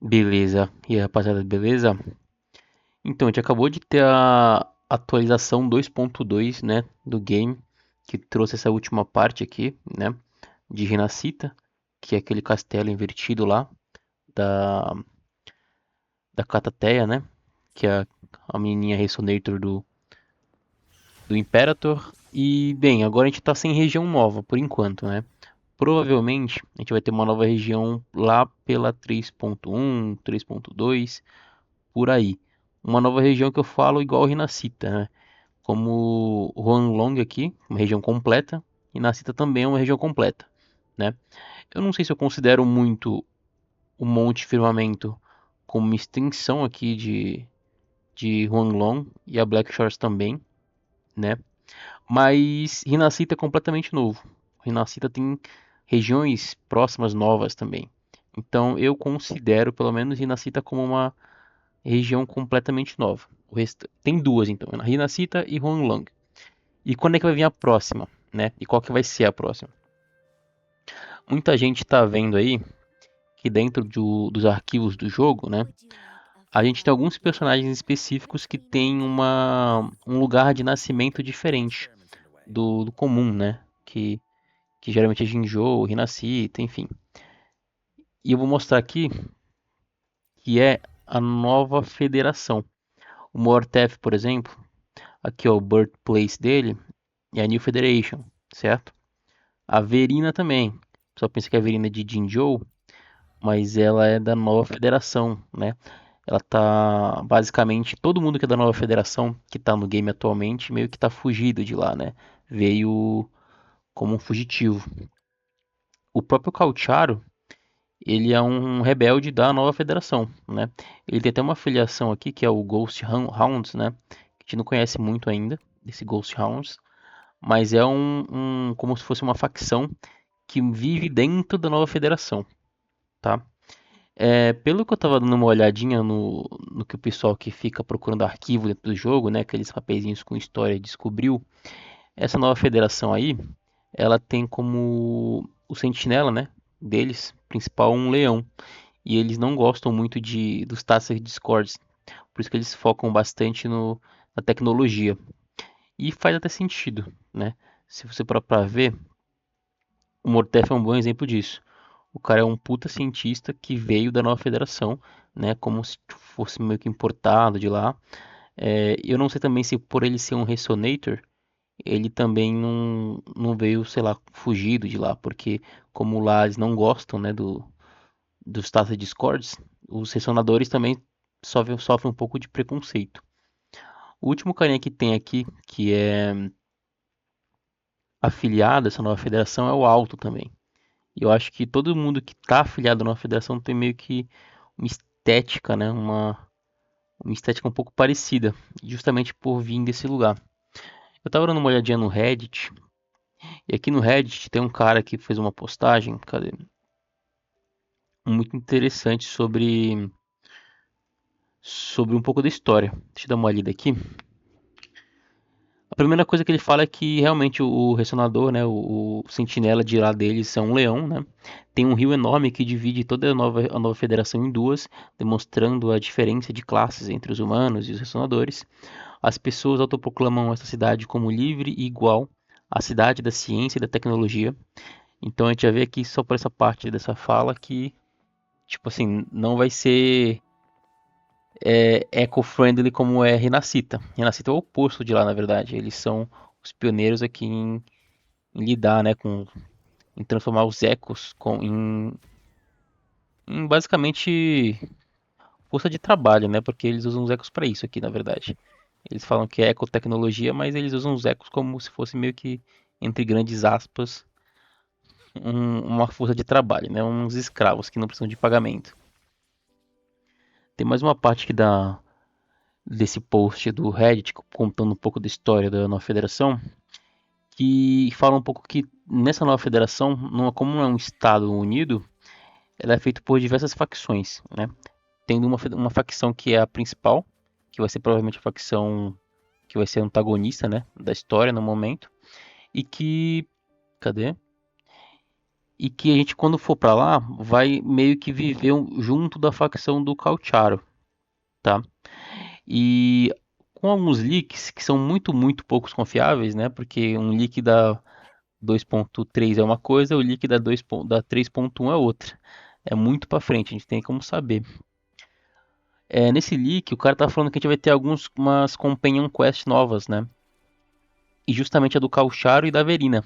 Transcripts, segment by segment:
Beleza. E aí, rapaziada, beleza? Então, a gente acabou de ter a atualização 2.2, né, do game, que trouxe essa última parte aqui, né, de Renacita, que é aquele castelo invertido lá da, da Catateia, né, que é a menininha Ressonator do Imperator. E, bem, agora a gente tá sem região nova, por enquanto, né. Provavelmente a gente vai ter uma nova região lá pela 3.1, 3.2, por aí. Uma nova região que eu falo igual Rinascita, né? Como Huanglong aqui, uma região completa, e Nacita também é uma região completa, né? Eu não sei se eu considero muito o Monte Firmamento como uma extensão aqui de Huanglong e a Black Shores também, né? Mas Rinascita é completamente novo. Rinascita tem regiões próximas novas também. Então eu considero pelo menos Rinascita como uma região completamente nova. O resto tem duas então, Rinascita e Huanglong. E quando é que vai vir a próxima, né? E qual que vai ser a próxima? Muita gente está vendo aí que dentro dos arquivos do jogo, né? A gente tem alguns personagens específicos que têm um lugar de nascimento diferente do comum, né? Que geralmente é Jinzhou, Hinacita, enfim. E eu vou mostrar aqui que é a nova federação. O Morteth, por exemplo, aqui ó, o birthplace dele é a New Federation, certo? A Verina também. Só pensa que a Verina é de Jinzhou, mas ela é da nova federação, né? Ela tá basicamente todo mundo que é da nova federação que tá no game atualmente meio que tá fugido de lá, né? Veio como um fugitivo. O próprio Cautiaro, ele é um rebelde da nova federação, né? Ele tem até uma filiação aqui que é o Ghost Hounds, né? Que a gente não conhece muito ainda desse Ghost Hounds, mas é como se fosse uma facção que vive dentro da nova federação, tá? Pelo que eu tava dando uma olhadinha no que o pessoal que fica procurando arquivo dentro do jogo, né, aqueles papeizinhos com história descobriu, essa nova federação aí, ela tem como o sentinela, né, deles, principal um leão. E eles não gostam muito dos Tasker Discords, por isso que eles focam bastante na tecnologia. E faz até sentido, né? Se você parar pra ver, o Mortef é um bom exemplo disso. O cara é um puta cientista que veio da nova federação, né? Como se fosse meio que importado de lá. Eu não sei também se por ele ser um Ressonator, ele também não veio, sei lá, fugido de lá, porque como lá eles não gostam, né, dos Tata Discords, os ressonadores também sofrem um pouco de preconceito. O último carinha que tem aqui, que é afiliado a essa nova federação, é o Alto também. E eu acho que todo mundo que está afiliado na federação tem meio que uma estética, né? Uma estética um pouco parecida, justamente por vir desse lugar. Eu tava dando uma olhadinha no Reddit, e aqui no Reddit tem um cara que fez uma postagem, cadê? Muito interessante sobre um pouco da história. Deixa eu dar uma lida aqui. A primeira coisa que ele fala é que realmente o ressonador, né, o sentinela de lá deles é um leão, né? Tem um rio enorme que divide toda a nova federação em duas, demonstrando a diferença de classes entre os humanos e os ressonadores. As pessoas autoproclamam essa cidade como livre e igual à cidade da ciência e da tecnologia. Então a gente já vê aqui só por essa parte dessa fala que, tipo assim, não vai ser eco-friendly como é Renacita. Renacita é o oposto de lá, na verdade. Eles são os pioneiros aqui em lidar, né, em transformar os ecos em basicamente força de trabalho, né, porque eles usam os ecos para isso aqui, na verdade. Eles falam que é ecotecnologia, mas eles usam os ecos como se fosse meio que, entre grandes aspas, uma força de trabalho, né, uns escravos que não precisam de pagamento. Tem mais uma parte que dá desse post do Reddit contando um pouco da história da nova federação, que fala um pouco que nessa nova federação, como não é um Estado unido, ela é feita por diversas facções, né? Tendo uma facção que é a principal, que vai ser provavelmente a facção que vai ser antagonista, né, da história no momento, e que, cadê? e que a gente, quando for pra lá, vai meio que viver junto da facção do Cautiaro, tá? E com alguns leaks que são muito poucos confiáveis, né? Porque um leak da 2.3 é uma coisa, o leak da 3.1 é outra. É muito pra frente, a gente tem como saber. Nesse leak, o cara tá falando que a gente vai ter umas Companion Quest novas, né? E justamente a do Cautiaro e da Verina,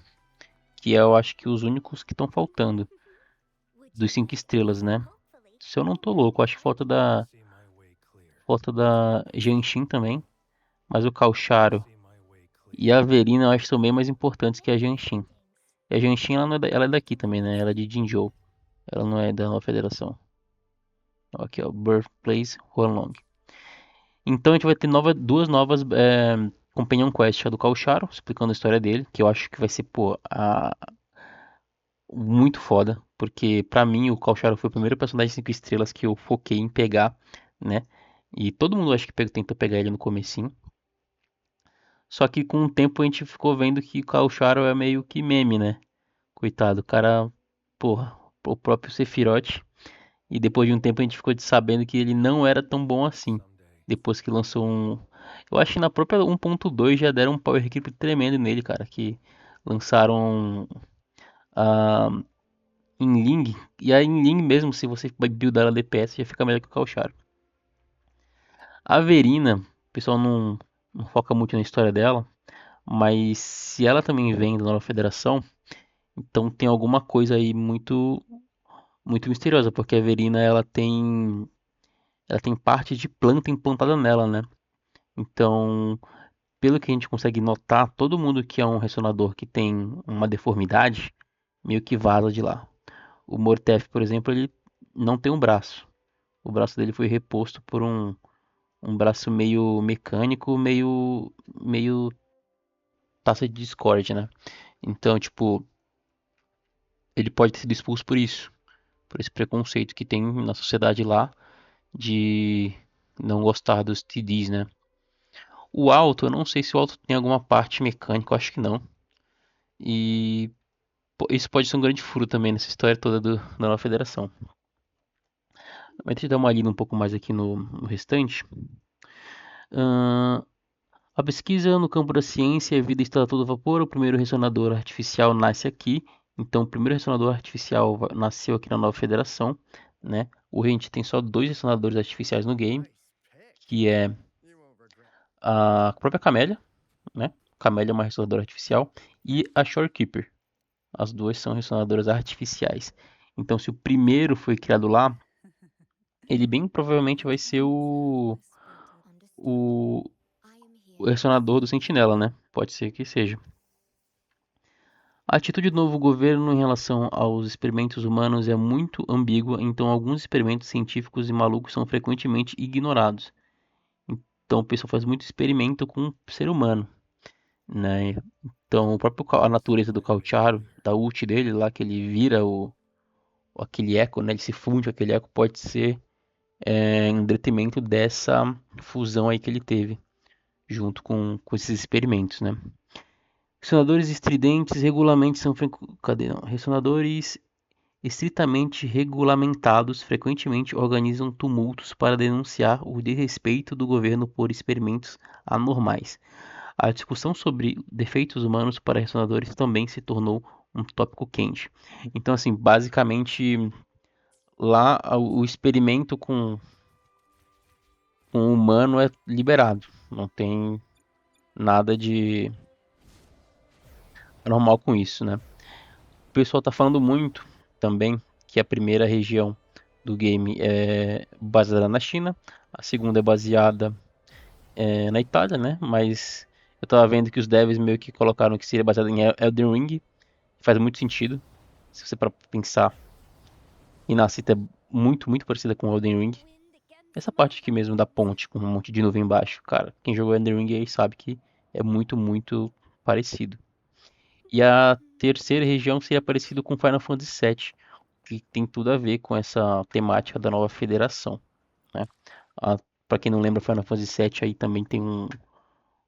que é, eu acho que os únicos que estão faltando dos 5 estrelas, né? Se eu não tô louco, acho que falta da Genshin também, mas o Cautiaro e a Verina eu acho que são bem mais importantes que a Genshin. E a Genshin ela é daqui também, né? Ela é de Jinzhou. Ela não é da nova federação. Aqui, ó, Birthplace Huanglong. Então a gente vai ter duas novas Companion Quest, a do Cautiaro, explicando a história dele, que eu acho que vai ser, pô, muito foda, porque pra mim o Cautiaro foi o primeiro personagem 5 estrelas que eu foquei em pegar, né? E todo mundo acho que tentou pegar ele no comecinho. Só que com o tempo a gente ficou vendo que o Cautiaro é meio que meme, né? Coitado, o cara, porra, o próprio Sephiroth. E depois de um tempo a gente ficou sabendo que ele não era tão bom assim. Depois que lançou um. Eu acho que na própria 1.2 já deram um power creep tremendo nele, cara. Que lançaram a Inling. E a Inling mesmo, se você buildar ela DPS, já fica melhor que o Cautiaro. A Verina, o pessoal não foca muito na história dela. Mas se ela também vem da nova federação, então tem alguma coisa aí muito misteriosa, porque a Verina ela tem parte de planta implantada nela, né? Então, pelo que a gente consegue notar, todo mundo que é um ressonador que tem uma deformidade, meio que vaza de lá. O Mortef, por exemplo, ele não tem um braço. O braço dele foi reposto por um braço meio mecânico, meio taça de Discord, né? Então, tipo, ele pode ter sido expulso por esse preconceito que tem na sociedade lá de não gostar dos TDs, né? O alto, eu não sei se o alto tem alguma parte mecânica, eu acho que não. E isso pode ser um grande furo também nessa história toda da nova federação. Mas deixa eu dar uma lida um pouco mais aqui no restante. Ahn, a pesquisa no campo da ciência e a vida está a todo vapor. O primeiro ressonador artificial nasce aqui. Então, o primeiro ressonador artificial nasceu aqui na nova federação, né? Hoje a gente tem só dois ressonadores artificiais no game, que é a própria Camélia, né? Camélia é uma ressonadora artificial e a Shorekeeper. As duas são ressonadoras artificiais. Então, se o primeiro foi criado lá, ele bem provavelmente vai ser o, o ressonador do Sentinela, né? Pode ser que seja. A atitude do novo governo em relação aos experimentos humanos é muito ambígua, então alguns experimentos científicos e malucos são frequentemente ignorados. Então o pessoal faz muito experimento com o ser humano, né? Então a natureza do Cautiaro, da ult dele lá, que ele vira aquele eco, né? Ele se funde com aquele eco, pode ser em detrimento dessa fusão aí que ele teve, junto com esses experimentos, né? Ressonadores estridentes regularmente são cadê? Não. Ressonadores estritamente regulamentados frequentemente organizam tumultos para denunciar o desrespeito do governo por experimentos anormais. A discussão sobre defeitos humanos para ressonadores também se tornou um tópico quente. Então, assim, basicamente, lá o experimento com o humano é liberado. Não tem nada de anormal com isso, né? O pessoal tá falando muito também que a primeira região do game é baseada na China, a segunda é baseada na Itália, né? Mas eu tava vendo que os devs meio que colocaram que seria baseado em Elden Ring, faz muito sentido, se você para pensar. E Inacita é muito parecida com Elden Ring. Essa parte aqui mesmo da ponte, com um monte de nuvem embaixo, cara, quem jogou Elden Ring aí sabe que é muito parecido. E a terceira região seria parecido com Final Fantasy VII, que tem tudo a ver com essa temática da nova federação, né? A, Pra quem não lembra, Final Fantasy VII aí também tem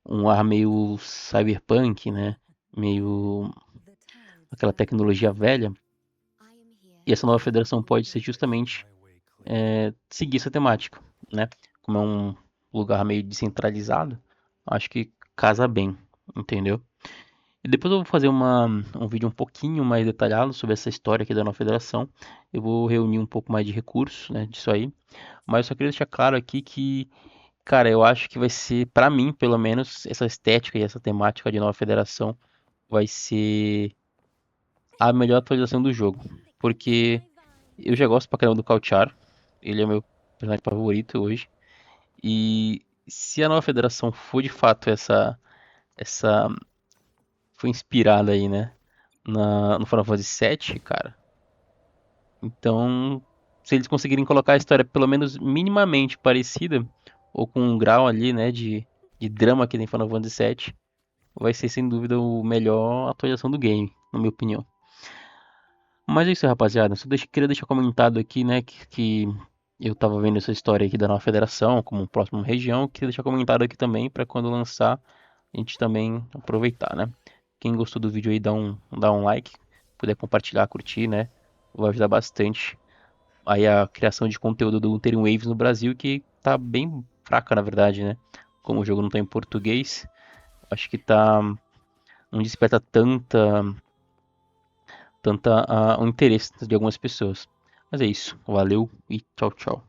um ar meio cyberpunk, né? Meio aquela tecnologia velha. E essa nova federação pode ser justamente seguir essa temática, né? Como é um lugar meio descentralizado, acho que casa bem, entendeu? E depois eu vou fazer um vídeo um pouquinho mais detalhado sobre essa história aqui da nova federação. Eu vou reunir um pouco mais de recursos, né, disso aí. Mas eu só queria deixar claro aqui que, cara, eu acho que vai ser, pra mim, pelo menos, essa estética e essa temática de nova federação vai ser a melhor atualização do jogo. Porque eu já gosto pra caramba do Cautiar. Ele é o meu personagem favorito hoje. E se a nova federação for de fato essa foi inspirada aí, né, no Final Fantasy VII, cara. Então, se eles conseguirem colocar a história pelo menos minimamente parecida, ou com um grau ali, né, de drama que tem Final Fantasy VII, vai ser sem dúvida o melhor atualização do game, na minha opinião. Mas é isso, rapaziada. Queria deixar comentado aqui, né, que eu tava vendo essa história aqui da nova federação como próxima região. Queria deixar comentado aqui também para quando lançar a gente também aproveitar, né? Quem gostou do vídeo aí, dá um like, puder compartilhar, curtir, né? Vai ajudar bastante aí a criação de conteúdo do Wuthering Waves no Brasil, que tá bem fraca, na verdade, né? Como o jogo não tá em português, acho que não desperta tanta o interesse de algumas pessoas. Mas é isso, valeu e tchau, tchau.